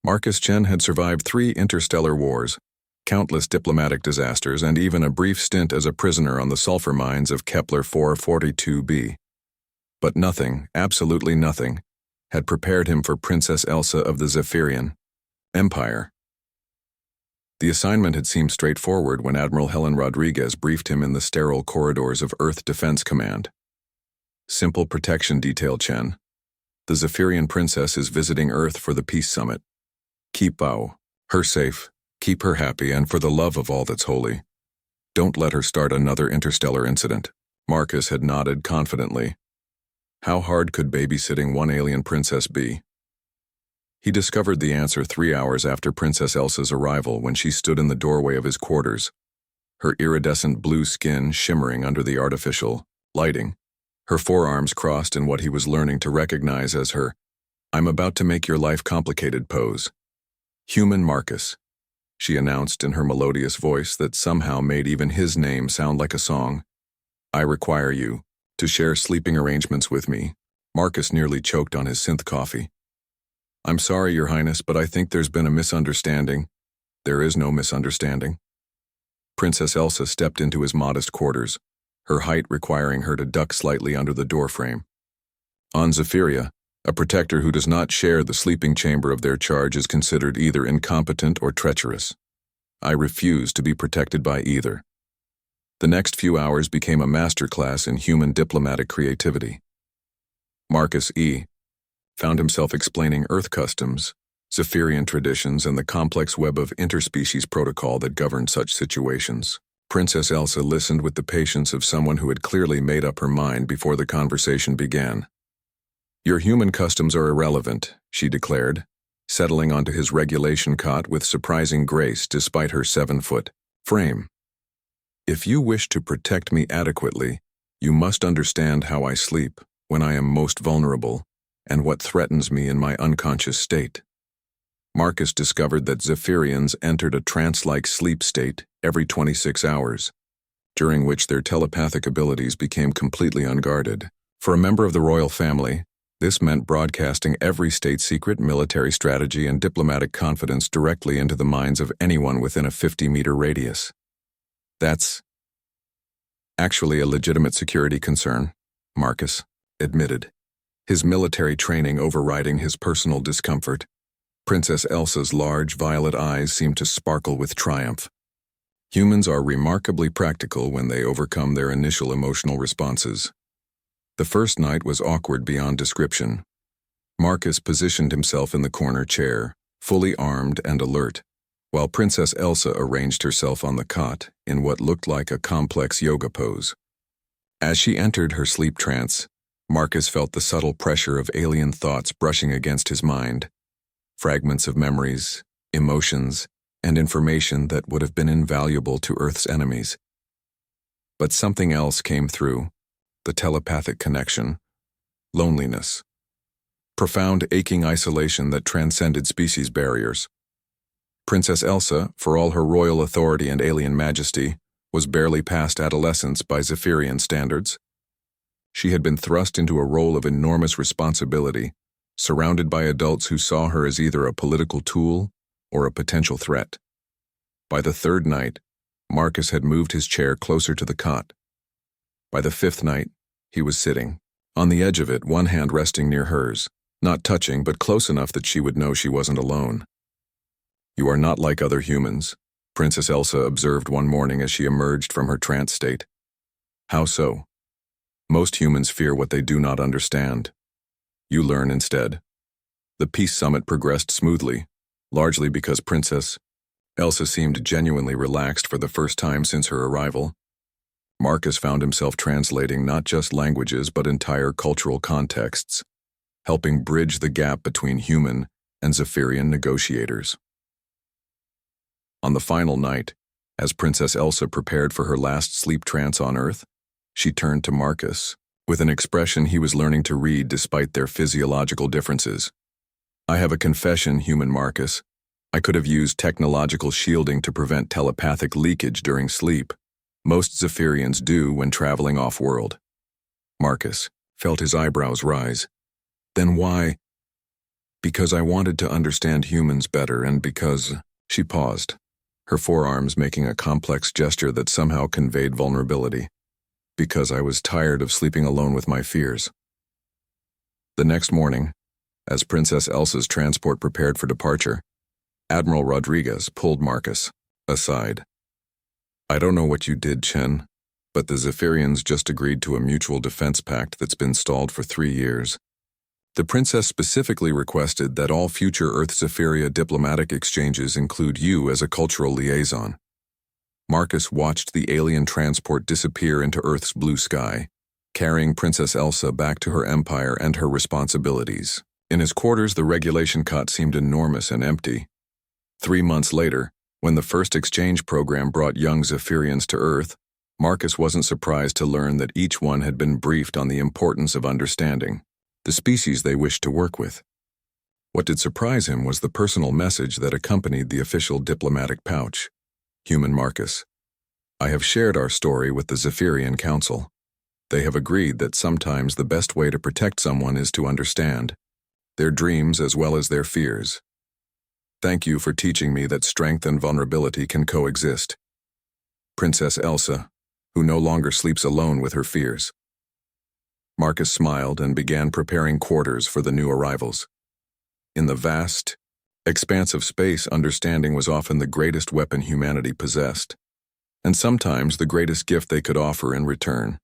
Marcus Chen had survived 3 interstellar wars, countless diplomatic disasters, and even a brief stint as a prisoner on the sulfur mines of Kepler 442b. But nothing, absolutely nothing, had prepared him for Princess Elsa of the Zephyrian Empire. The assignment had seemed straightforward when Admiral Helen Rodriguez briefed him in the sterile corridors of Earth Defense Command. Simple protection detail, Chen. The Zephyrian princess is visiting Earth for the Peace Summit. Keep her safe, keep her happy, and for the love of all that's holy, don't let her start another interstellar incident. Marcus had nodded confidently. How hard could babysitting one alien princess be? He discovered the answer 3 hours after Princess Elsa's arrival when she stood in the doorway of his quarters, her iridescent blue skin shimmering under the artificial lighting, her forearms crossed in what he was learning to recognize as her "I'm about to make your life complicated" pose. "Human Marcus," she announced in her melodious voice that somehow made even his name sound like a song. "I require you to share sleeping arrangements with me." Marcus nearly choked on his synth coffee. "I'm sorry, Your Highness, but I think there's been a misunderstanding." "There is no misunderstanding." Princess Elsa stepped into his modest quarters, her height requiring her to duck slightly under the doorframe. On Zephyria, a protector who does not share the sleeping chamber of their charge is considered either incompetent or treacherous. I refuse to be protected by either. The next few hours became a masterclass in human diplomatic creativity. Marcus E. found himself explaining Earth customs, Zephyrian traditions, and the complex web of interspecies protocol that governed such situations. Princess Elsa listened with the patience of someone who had clearly made up her mind before the conversation began. "Your human customs are irrelevant," she declared, settling onto his regulation cot with surprising grace despite her 7-foot frame. "If you wish to protect me adequately, you must understand how I sleep when I am most vulnerable, and what threatens me in my unconscious state." Marcus discovered that Zephyrians entered a trance-like sleep state every 26 hours, during which their telepathic abilities became completely unguarded. For a member of the royal family, this meant broadcasting every state-secret military strategy and diplomatic confidence directly into the minds of anyone within a 50-meter radius. "That's actually a legitimate security concern," Marcus admitted, his military training overriding his personal discomfort. Princess Elsa's large violet eyes seemed to sparkle with triumph. Humans are remarkably practical when they overcome their initial emotional responses. The first night was awkward beyond description. Marcus positioned himself in the corner chair, fully armed and alert, while Princess Elsa arranged herself on the cot in what looked like a complex yoga pose. As she entered her sleep trance, Marcus felt the subtle pressure of alien thoughts brushing against his mind, fragments of memories, emotions, and information that would have been invaluable to Earth's enemies. But something else came through: the telepathic connection, loneliness, profound aching isolation that transcended species barriers. Princess Elsa, for all her royal authority and alien majesty, was barely past adolescence by Zephyrian standards. She had been thrust into a role of enormous responsibility, surrounded by adults who saw her as either a political tool or a potential threat. By the 3rd night, Marcus had moved his chair closer to the cot. By the 5th night, he was sitting, on the edge of it, one hand resting near hers, not touching but close enough that she would know she wasn't alone. "You are not like other humans," Princess Elsa observed one morning as she emerged from her trance state. "How so?" "Most humans fear what they do not understand. You learn instead." The peace summit progressed smoothly, largely because Princess Elsa seemed genuinely relaxed for the first time since her arrival. Marcus found himself translating not just languages but entire cultural contexts, helping bridge the gap between human and Zephyrian negotiators. On the final night, as Princess Elsa prepared for her last sleep trance on Earth, she turned to Marcus, with an expression he was learning to read despite their physiological differences. "I have a confession, human Marcus. I could have used technological shielding to prevent telepathic leakage during sleep. Most Zephyrians do when traveling off-world." Marcus felt his eyebrows rise. "Then why?" Because I wanted to understand humans better and because she paused, her forearms making a complex gesture that somehow conveyed vulnerability. Because I was tired of sleeping alone with my fears. The next morning, as Princess Elsa's transport prepared for departure, Admiral Rodriguez pulled Marcus aside. I don't know what you did, Chen, but the Zephyrians just agreed to a mutual defense pact that's been stalled for 3 years. The princess specifically requested that all future Earth-Zephyria diplomatic exchanges include you as a cultural liaison. Marcus watched the alien transport disappear into Earth's blue sky, carrying Princess Elsa back to her empire and her responsibilities. In his quarters, the regulation cot seemed enormous and empty. 3 months later, when the first exchange program brought young Zephyrians to Earth, Marcus wasn't surprised to learn that each one had been briefed on the importance of understanding the species they wished to work with. What did surprise him was the personal message that accompanied the official diplomatic pouch. Human Marcus, I have shared our story with the Zephyrian Council. They have agreed that sometimes the best way to protect someone is to understand their dreams as well as their fears. Thank you for teaching me that strength and vulnerability can coexist. Princess Elsa, who no longer sleeps alone with her fears. Marcus smiled and began preparing quarters for the new arrivals. In the vast, expanse of space, understanding was often the greatest weapon humanity possessed, and sometimes the greatest gift they could offer in return.